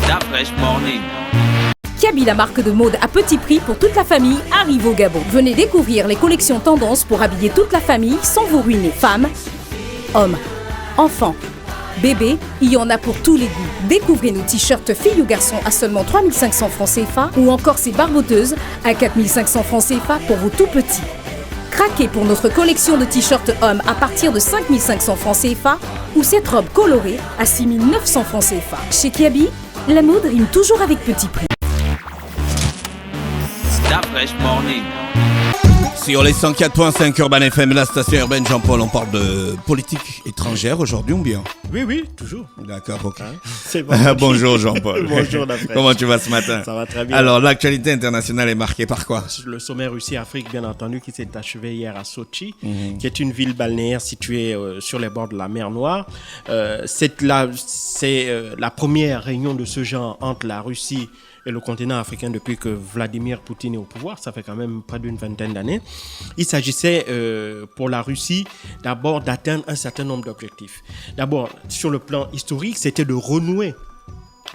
Da Fresh Morning. Kiabi, la marque de mode à petit prix pour toute la famille, arrive au Gabon. Venez découvrir les collections tendances pour habiller toute la famille sans vous ruiner. Femmes, hommes, enfants, bébés, il y en a pour tous les goûts. Découvrez nos t-shirts filles ou garçons à seulement 3500 francs CFA ou encore ces barboteuses à 4500 francs CFA pour vos tout petits. Craquez pour notre collection de t-shirts hommes à partir de 5500 francs CFA ou cette robe colorée à 6900 francs CFA. Chez Kiabi, la mode rime toujours avec petit prix. Da Fresh Morning. Sur les 104.5 Urban FM, la station urbaine Jean-Paul, on parle de politique étrangère aujourd'hui ou bien? Oui, toujours. D'accord, ok. C'est bon. Bonjour Jean-Paul. Bonjour Dafresh. Comment tu vas ce matin? Ça va très bien. Alors, l'actualité internationale est marquée par quoi? Le sommet Russie-Afrique, bien entendu, qui s'est achevé hier à Sochi, qui est une ville balnéaire située sur les bords de la mer Noire. C'est la première réunion de ce genre entre la Russie et le continent africain depuis que Vladimir Poutine est au pouvoir. Ça fait quand même près d'une vingtaine d'années. Il s'agissait pour la Russie d'abord d'atteindre un certain nombre d'objectifs. D'abord, sur le plan historique, c'était de renouer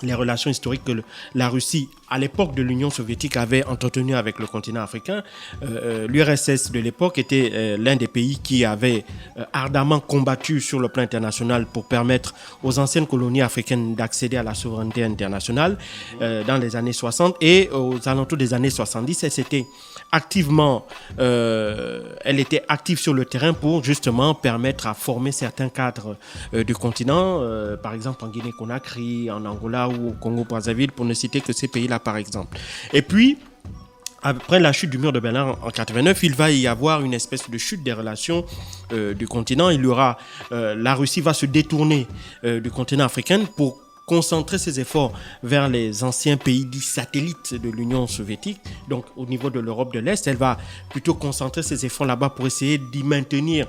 les relations historiques que la Russie, à l'époque de l'Union soviétique, avait entretenues avec le continent africain. L'URSS de l'époque était l'un des pays qui avait ardemment combattu sur le plan international pour permettre aux anciennes colonies africaines d'accéder à la souveraineté internationale dans les années 60 et aux alentours des années 70. Elle était active sur le terrain pour justement permettre à former certains cadres du continent, par exemple en Guinée-Conakry, en Angola ou au Congo-Brazzaville, pour ne citer que ces pays-là par exemple. Et puis, après la chute du mur de Berlin en 89, il va y avoir une espèce de chute des relations du continent. La Russie va se détourner du continent africain pour concentrer ses efforts vers les anciens pays dits satellites de l'Union soviétique. Donc, au niveau de l'Europe de l'Est, elle va plutôt concentrer ses efforts là-bas pour essayer d'y maintenir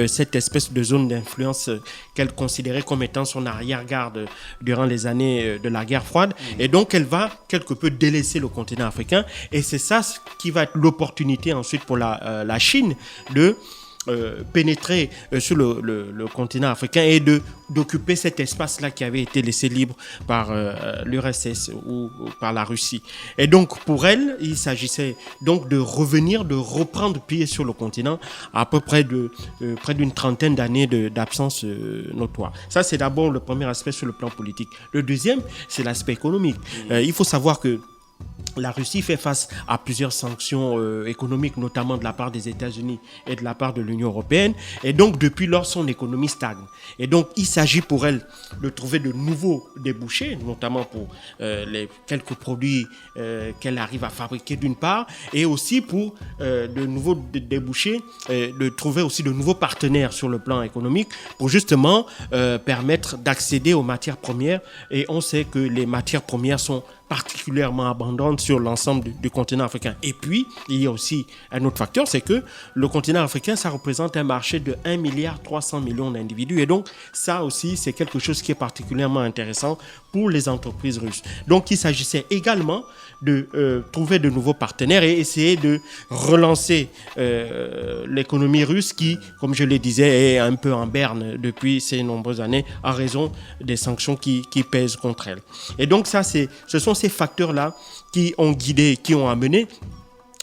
cette espèce de zone d'influence qu'elle considérait comme étant son arrière-garde durant les années de la guerre froide. Et donc, elle va quelque peu délaisser le continent africain. Et c'est ça qui va être l'opportunité ensuite pour la Chine de pénétrer sur le continent africain et d'occuper cet espace-là qui avait été laissé libre par l'URSS ou par la Russie. Et donc, pour elle, il s'agissait donc de reprendre pied sur le continent à peu près près d'une trentaine d'années d'absence notoire. Ça, c'est d'abord le premier aspect sur le plan politique. Le deuxième, c'est l'aspect économique. Il faut savoir que la Russie fait face à plusieurs sanctions économiques, notamment de la part des États-Unis et de la part de l'Union européenne. Et donc, depuis lors, son économie stagne. Et donc, il s'agit pour elle de trouver de nouveaux débouchés, notamment pour les quelques produits qu'elle arrive à fabriquer d'une part, et aussi pour de nouveaux débouchés, de trouver aussi de nouveaux partenaires sur le plan économique pour justement permettre d'accéder aux matières premières. Et on sait que les matières premières sont particulièrement abondantes sur l'ensemble du continent africain. Et puis, il y a aussi un autre facteur, c'est que le continent africain, ça représente un marché de 1,3 milliard d'individus. Et donc, ça aussi, c'est quelque chose qui est particulièrement intéressant pour les entreprises russes. Donc, il s'agissait également de trouver de nouveaux partenaires et essayer de relancer l'économie russe qui, comme je le disais, est un peu en berne depuis ces nombreuses années en raison des sanctions qui pèsent contre elle. Et donc, ce sont ces facteurs-là qui ont guidé, qui ont amené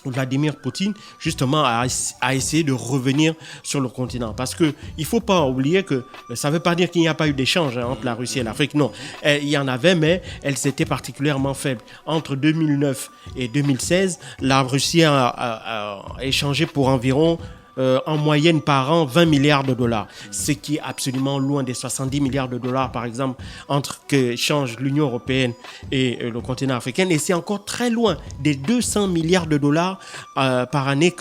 Vladimir Poutine justement à essayer de revenir sur le continent. Parce qu'il ne faut pas oublier que ça ne veut pas dire qu'il n'y a pas eu d'échange entre la Russie et l'Afrique. Non, il y en avait, mais elles étaient particulièrement faibles. Entre 2009 et 2016, la Russie a échangé pour environ en moyenne par an 20 milliards de dollars, ce qui est absolument loin des 70 milliards de dollars par exemple entre qu'échange l'Union européenne et le continent africain, et c'est encore très loin des 200 milliards de dollars par année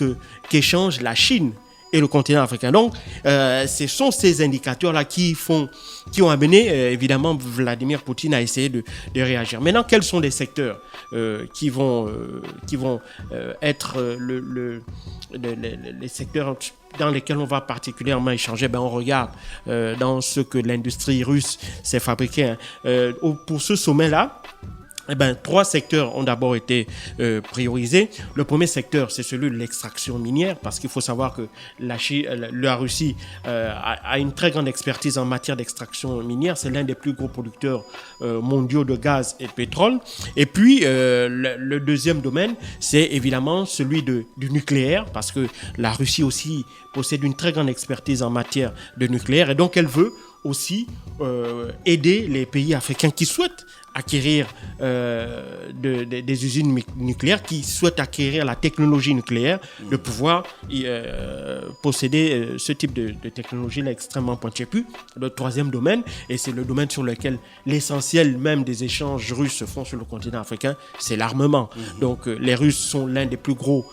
qu'échange la Chine et le continent africain. Donc, ce sont ces indicateurs-là qui ont amené, évidemment, Vladimir Poutine à essayer de réagir. Maintenant, quels sont les secteurs qui vont être les secteurs dans lesquels on va particulièrement échanger? On regarde dans ce que l'industrie russe s'est fabriquée. Pour ce sommet-là, 3 secteurs ont d'abord été priorisés. Le premier secteur, c'est celui de l'extraction minière, parce qu'il faut savoir que la Russie a une très grande expertise en matière d'extraction minière. C'est l'un des plus gros producteurs mondiaux de gaz et de pétrole. Et puis, le deuxième domaine, c'est évidemment celui du nucléaire, parce que la Russie aussi possède une très grande expertise en matière de nucléaire. Et donc, elle veut aussi aider les pays africains qui souhaitent acquérir des usines nucléaires, qui souhaitent acquérir la technologie nucléaire, de pouvoir posséder ce type de technologie-là extrêmement pointue. Puis, le troisième domaine, et c'est le domaine sur lequel l'essentiel même des échanges russes se font sur le continent africain, c'est l'armement. Donc, les Russes sont l'un des plus gros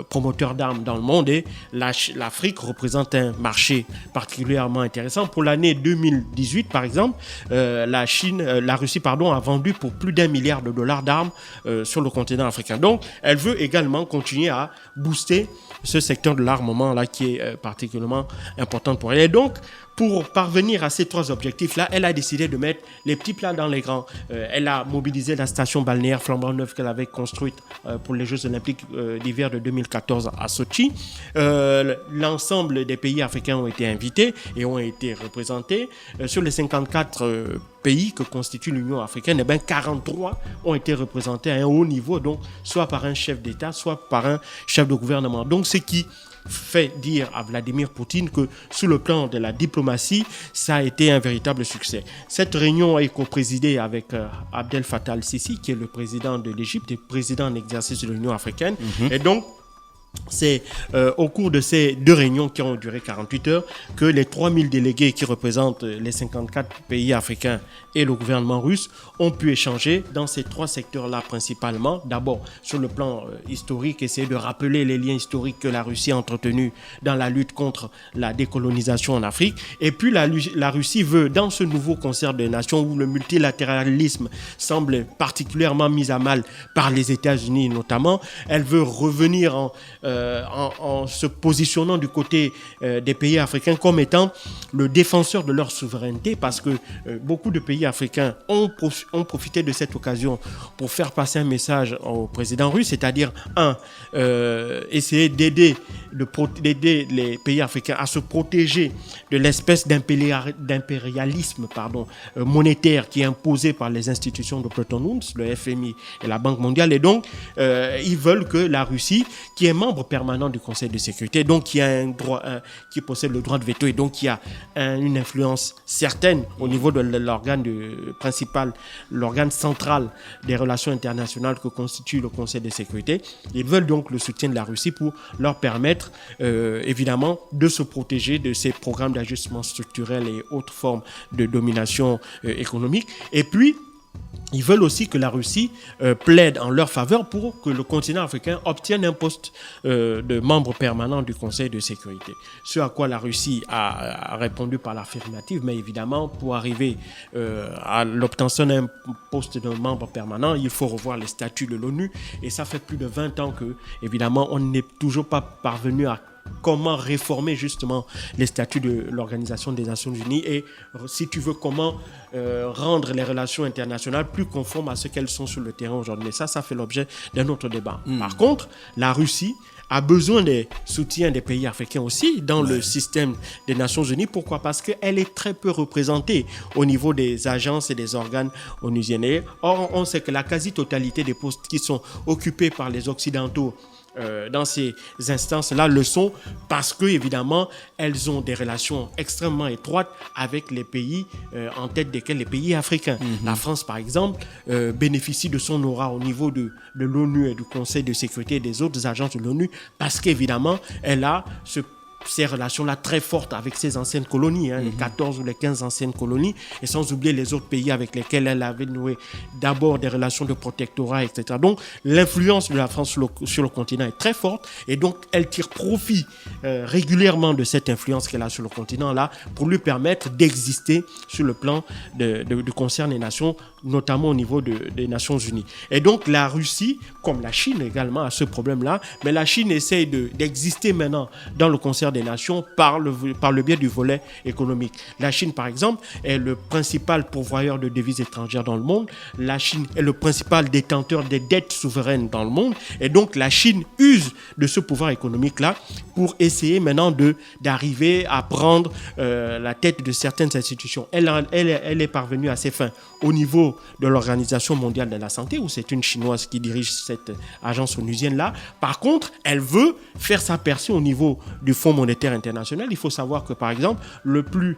promoteurs d'armes dans le monde, et l'Afrique représente un marché particulièrement intéressant. Pour l'année 2018, par exemple, la Russie a vendu pour plus d'1 milliard de dollars d'armes sur le continent africain. Donc, elle veut également continuer à booster ce secteur de l'armement là qui est particulièrement important pour elle. Et donc, pour parvenir à ces 3 objectifs-là, elle a décidé de mettre les petits plats dans les grands. Elle a mobilisé la station balnéaire flambant neuve qu'elle avait construite pour les Jeux Olympiques d'hiver de 2014 à Sochi. L'ensemble des pays africains ont été invités et ont été représentés. Sur les 54 pays que constitue l'Union africaine, 43 ont été représentés à un haut niveau, donc soit par un chef d'État, soit par un chef de gouvernement. Donc, ce qui fait dire à Vladimir Poutine que sur le plan de la diplomatie, ça a été un véritable succès. Cette réunion est co-présidée avec Abdel Fattah al-Sisi, qui est le président de l'Égypte et président en exercice de l'Union africaine. Et donc, c'est au cours de ces 2 réunions qui ont duré 48 heures que les 3000 délégués qui représentent les 54 pays africains et le gouvernement russe ont pu échanger dans ces 3 secteurs-là principalement. D'abord, sur le plan historique, essayer de rappeler les liens historiques que la Russie a entretenus dans la lutte contre la décolonisation en Afrique. Et puis, la Russie veut, dans ce nouveau concert des nations où le multilatéralisme semble particulièrement mis à mal par les États-Unis notamment, elle veut revenir en se positionnant du côté des pays africains comme étant le défenseur de leur souveraineté, parce que beaucoup de pays africains ont profité de cette occasion pour faire passer un message au président russe, c'est-à-dire essayer d'aider les pays africains à se protéger de l'espèce d'impérialisme monétaire qui est imposé par les institutions de Bretton Woods, le FMI et la Banque mondiale. Et donc, ils veulent que la Russie, qui est membre permanent du Conseil de sécurité, donc qui a qui possède le droit de veto et donc qui a une influence certaine au niveau de l'organe principal, l'organe central des relations internationales que constitue le Conseil de sécurité. Ils veulent donc le soutien de la Russie pour leur permettre évidemment de se protéger de ces programmes d'ajustement structurel et autres formes de domination économique. Et puis, ils veulent aussi que la Russie plaide en leur faveur pour que le continent africain obtienne un poste de membre permanent du Conseil de sécurité. Ce à quoi la Russie a répondu par l'affirmative, mais évidemment, pour arriver à l'obtention d'un poste de membre permanent, il faut revoir les statuts de l'ONU. Et ça fait plus de 20 ans que, évidemment, on n'est toujours pas parvenu à comment réformer justement les statuts de l'Organisation des Nations Unies et, si tu veux, comment rendre les relations internationales plus conformes à ce qu'elles sont sur le terrain aujourd'hui. Mais ça fait l'objet d'un autre débat. Par contre, la Russie a besoin des soutiens des pays africains aussi dans le système des Nations Unies. Pourquoi ? Parce qu'elle est très peu représentée au niveau des agences et des organes onusiens. Or, on sait que la quasi-totalité des postes qui sont occupés par les Occidentaux dans ces instances-là le sont parce que, évidemment, elles ont des relations extrêmement étroites avec les pays, en tête desquels les pays africains. La France, par exemple, bénéficie de son aura au niveau de l'ONU et du Conseil de sécurité et des autres agences de l'ONU parce qu'évidemment, elle a ces relations-là très fortes avec ses anciennes colonies, les 14 ou les 15 anciennes colonies, et sans oublier les autres pays avec lesquels elle avait noué d'abord des relations de protectorat, etc. Donc, l'influence de la France sur le continent est très forte, et donc elle tire profit régulièrement de cette influence qu'elle a sur le continent-là pour lui permettre d'exister sur le plan du concert des nations, notamment au niveau des Nations Unies. Et donc, la Russie, comme la Chine également, a ce problème-là, mais la Chine essaye d'exister maintenant dans le concert partenaire des nations par le biais du volet économique. La Chine, par exemple, est le principal pourvoyeur de devises étrangères dans le monde. La Chine est le principal détenteur des dettes souveraines dans le monde. Et donc, la Chine use de ce pouvoir économique-là pour essayer maintenant d'arriver à prendre la tête de certaines institutions. Elle est parvenue à ses fins au niveau de l'Organisation mondiale de la santé, où c'est une Chinoise qui dirige cette agence onusienne-là. Par contre, elle veut faire sa percée au niveau du Fonds monétaire international. Il faut savoir que, par exemple, le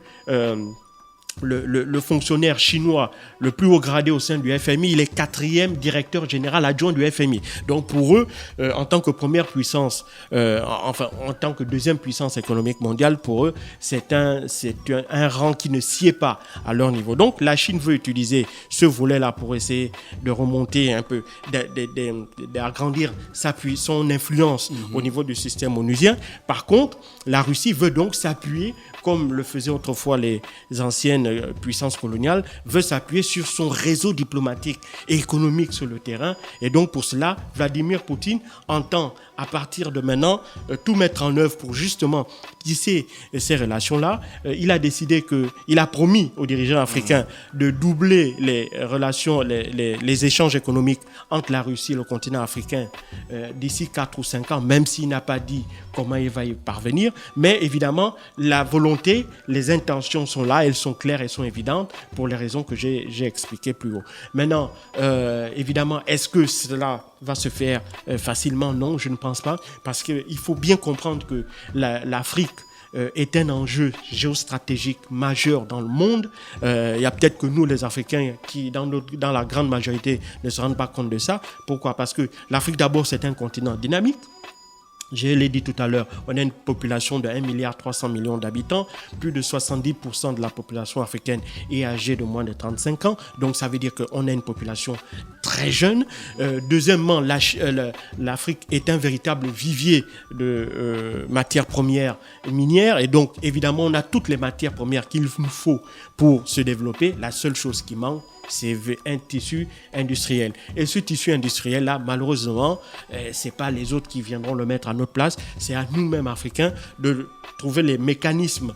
fonctionnaire chinois le plus haut gradé au sein du FMI, il est 4e directeur général adjoint du FMI. Donc pour eux, en tant que première puissance, en tant que deuxième puissance économique mondiale, pour eux, c'est un rang qui ne sied pas à leur niveau. Donc la Chine veut utiliser ce volet-là pour essayer de remonter un peu, d'agrandir son influence au niveau du système onusien. Par contre, la Russie veut donc s'appuyer, comme le faisaient autrefois les anciennes puissances coloniales, veut s'appuyer sur son réseau diplomatique et économique sur le terrain. Et donc pour cela, Vladimir Poutine entend à partir de maintenant tout mettre en œuvre pour justement tisser ces relations-là. Il a décidé il a promis aux dirigeants africains de doubler les relations, les échanges économiques entre la Russie et le continent africain d'ici 4 ou 5 ans, même s'il n'a pas dit comment il va y parvenir. Mais évidemment, la volonté, les intentions sont là, elles sont claires, elles sont évidentes pour les raisons que j'ai expliquées plus haut. Maintenant, évidemment, est-ce que cela va se faire facilement? Non, je ne pense pas, parce qu'il faut bien comprendre que l'Afrique est un enjeu géostratégique majeur dans le monde. Il y a peut-être que nous, les Africains, qui dans la grande majorité ne se rendent pas compte de ça. Pourquoi? Parce que l'Afrique, d'abord, c'est un continent dynamique. Je l'ai dit tout à l'heure, on a une population de 1,3 milliard d'habitants. Plus de 70% de la population africaine est âgée de moins de 35 ans. Donc, ça veut dire qu'on a une population très jeune. Deuxièmement, l'Afrique est un véritable vivier de matières premières minières. Et donc, évidemment, on a toutes les matières premières qu'il nous faut pour se développer. La seule chose qui manque, c'est un tissu industriel. Et ce tissu industriel-là, malheureusement, ce n'est pas les autres qui viendront le mettre à notre place. C'est à nous-mêmes, Africains, de trouver les mécanismes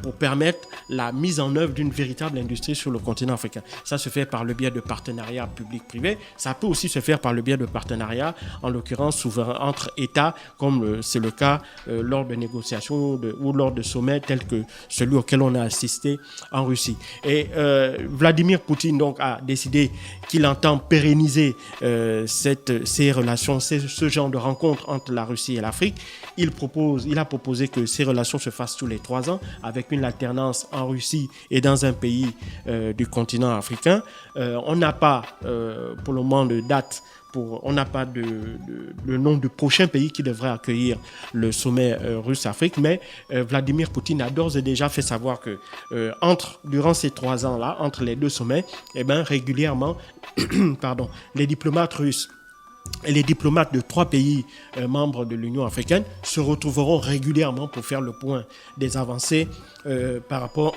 pour permettre la mise en œuvre d'une véritable industrie sur le continent africain. Ça se fait par le biais de partenariats publics-privés. Ça peut aussi se faire par le biais de partenariats, en l'occurrence souverains entre États, comme c'est le cas lors de négociations ou lors de sommets tels que celui auquel on a assisté en Russie. Et Vladimir Poutine donc a décidé qu'il entend pérenniser ces relations, ce genre de rencontre entre la Russie et l'Afrique. Il a proposé que ces relations se fassent tous les 3 ans avec une alternance en Russie et dans un pays du continent africain. On n'a pas pour le moment de date. On n'a pas de nom de prochain pays qui devrait accueillir le sommet russe-Afrique, mais Vladimir Poutine a d'ores et déjà fait savoir que durant ces 3 ans-là, entre les deux sommets, régulièrement, les diplomates russes et les diplomates de 3 pays membres de l'Union africaine se retrouveront régulièrement pour faire le point des avancées par rapport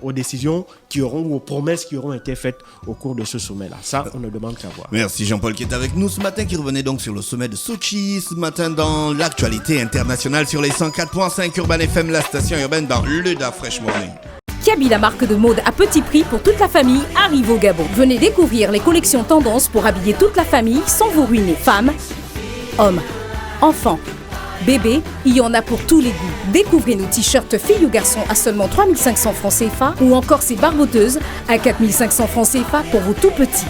aux décisions ou aux promesses qui auront été faites au cours de ce sommet-là. Ça, on ne demande qu'à voir. Merci Jean-Paul qui est avec nous ce matin, qui revenait donc sur le sommet de Sochi ce matin dans l'actualité internationale sur les 104.5 Urban FM, la station urbaine dans le Da Fresh Morning. Kiabi, la marque de mode à petit prix pour toute la famille, arrive au Gabon. Venez découvrir les collections tendances pour habiller toute la famille sans vous ruiner. Femmes, hommes, enfants, bébés, il y en a pour tous les goûts. Découvrez nos t-shirts filles ou garçons à seulement 3500 francs CFA ou encore ces barboteuses à 4500 francs CFA pour vos tout petits.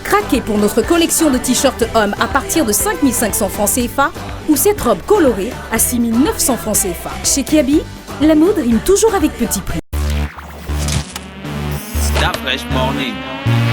Craquez pour notre collection de t-shirts hommes à partir de 5500 francs CFA ou cette robe colorée à 6900 francs CFA. Chez Kiabi, la mode rime toujours avec petit prix. Da Fresh Morning.